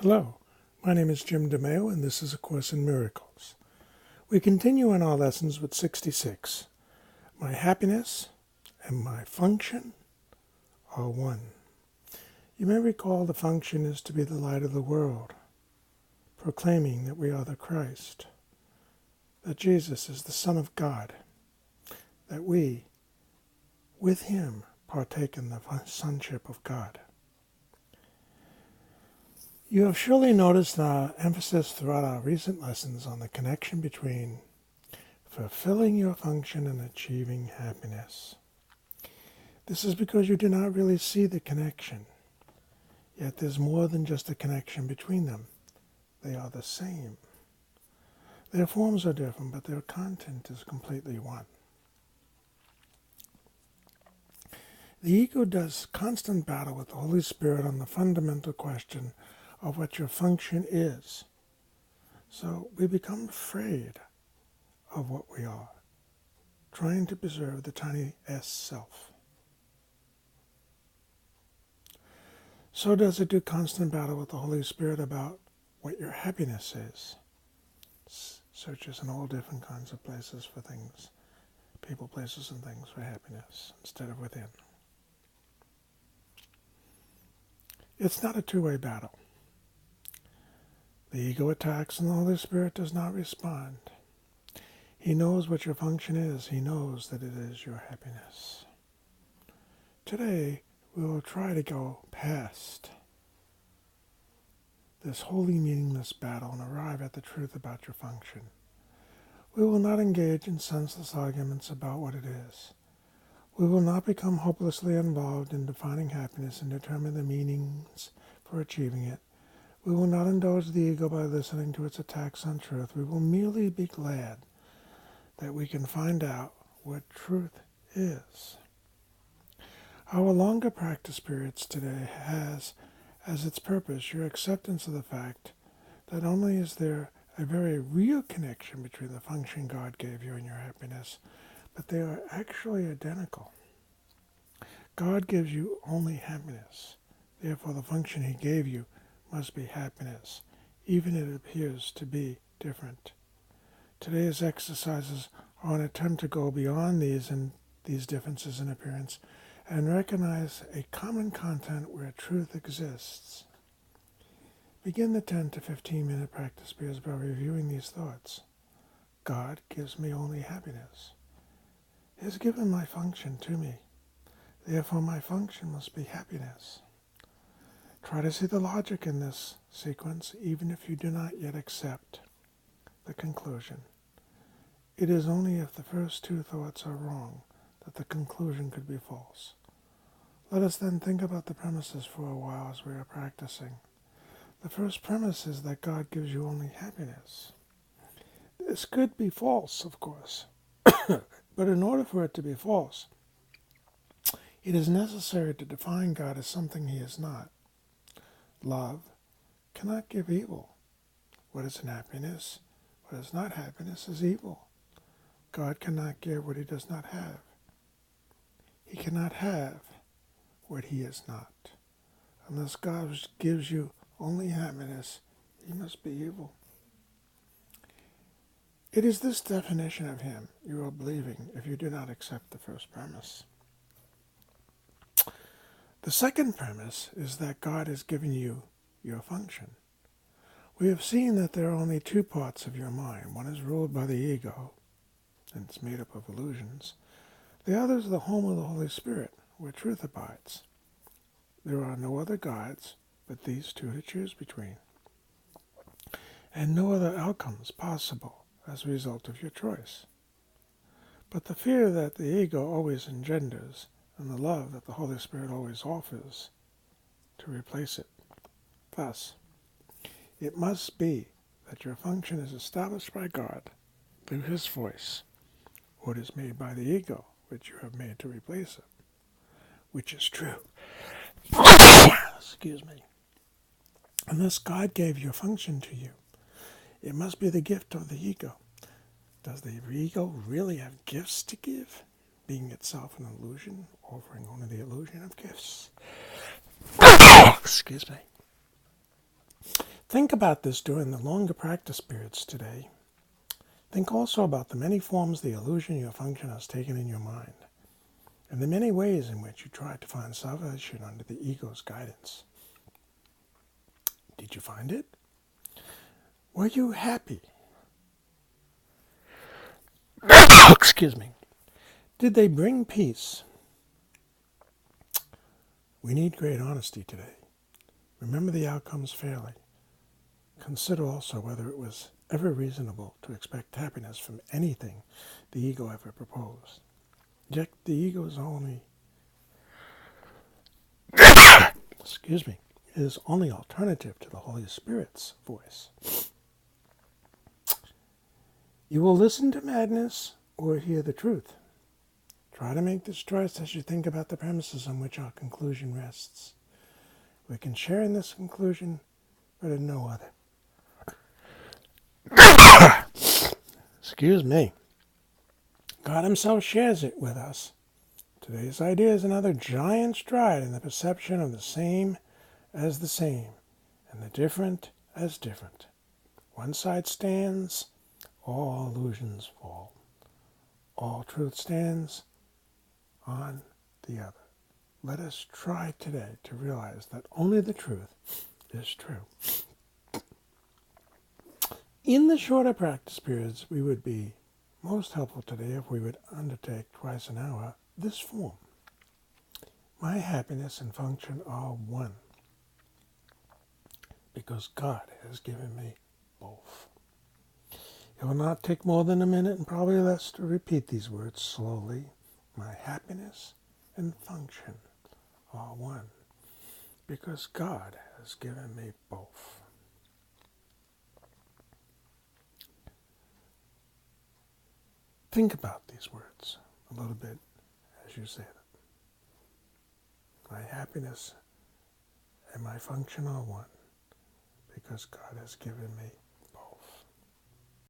Hello, my name is Jim DeMeo, and this is A Course in Miracles. We continue in our lessons with 66. My happiness and my function are one. You may recall the function is to be the light of the world, proclaiming that we are the Christ, that Jesus is the Son of God, that we, with him, partake in the sonship of God. You have surely noticed our emphasis throughout our recent lessons on the connection between fulfilling your function and achieving happiness. This is because you do not really see the connection. Yet there's more than just a connection between them. They are the same. Their forms are different, but their content is completely one. The ego does constant battle with the Holy Spirit on the fundamental question of what your function is. So we become afraid of what we are, trying to preserve the tiny S self. So does it do constant battle with the Holy Spirit about what your happiness is. Searches in all different kinds of places for things, people, places, and things for happiness instead of within. It's not a two-way battle. The ego attacks and the Holy Spirit does not respond. He knows what your function is. He knows that it is your happiness. Today, we will try to go past this wholly meaningless battle and arrive at the truth about your function. We will not engage in senseless arguments about what it is. We will not become hopelessly involved in defining happiness and determine the meanings for achieving it. We will not indulge the ego by listening to its attacks on truth. We will merely be glad that we can find out what truth is. Our longer practice periods today has as its purpose your acceptance of the fact that not only is there a very real connection between the function God gave you and your happiness, but they are actually identical. God gives you only happiness. Therefore, the function he gave you must be happiness, even if it appears to be different. Today's exercises are an attempt to go beyond these differences in appearance and recognize a common content where truth exists. Begin the 10 to 15 minute practice periods by reviewing these thoughts. God gives me only happiness. He has given my function to me. Therefore, my function must be happiness. Try to see the logic in this sequence, even if you do not yet accept the conclusion. It is only if the first two thoughts are wrong that the conclusion could be false. Let us then think about the premises for a while as we are practicing. The first premise is that God gives you only happiness. This could be false, of course, but in order for it to be false, it is necessary to define God as something he is not. Love cannot give evil. What is happiness? What is not happiness is evil. God cannot give what he does not have. He cannot have what he is not. Unless God gives you only happiness, he must be evil. It is this definition of him you are believing if you do not accept the first premise. The second premise is that God has given you your function. We have seen that there are only two parts of your mind. One is ruled by the ego, and it's made up of illusions. The other is the home of the Holy Spirit, where truth abides. There are no other gods but these two to choose between, and no other outcomes possible as a result of your choice. But the fear that the ego always engenders and the love that the Holy Spirit always offers to replace it. Thus, it must be that your function is established by God through his voice, or it is made by the ego, which you have made to replace it, which is true. Excuse me. Unless God gave your function to you, it must be the gift of the ego. Does the ego really have gifts to give? Being itself an illusion, offering only the illusion of gifts. Excuse me. Think about this during the longer practice periods today. Think also about the many forms the illusion your function has taken in your mind, and the many ways in which you tried to find salvation under the ego's guidance. Did you find it? Were you happy? Excuse me. Did they bring peace? We need great honesty today. Remember the outcomes fairly. Consider also whether it was ever reasonable to expect happiness from anything the ego ever proposed. Yet the ego is only, is only alternative to the Holy Spirit's voice. You will listen to madness or hear the truth. Try to make this choice as you think about the premises on which our conclusion rests. We can share in this conclusion, but in no other. Excuse me. God himself shares it with us. Today's idea is another giant stride in the perception of the same as the same, and the different as different. One side stands, all illusions fall. All truth stands on the other. Let us try today to realize that only the truth is true. In the shorter practice periods, we would be most helpful today if we would undertake twice an hour this form. My happiness and function are one, because God has given me both. It will not take more than a minute and probably less to repeat these words slowly. My happiness and function are one, because God has given me both. Think about these words a little bit as you say them. My happiness and my function are one, because God has given me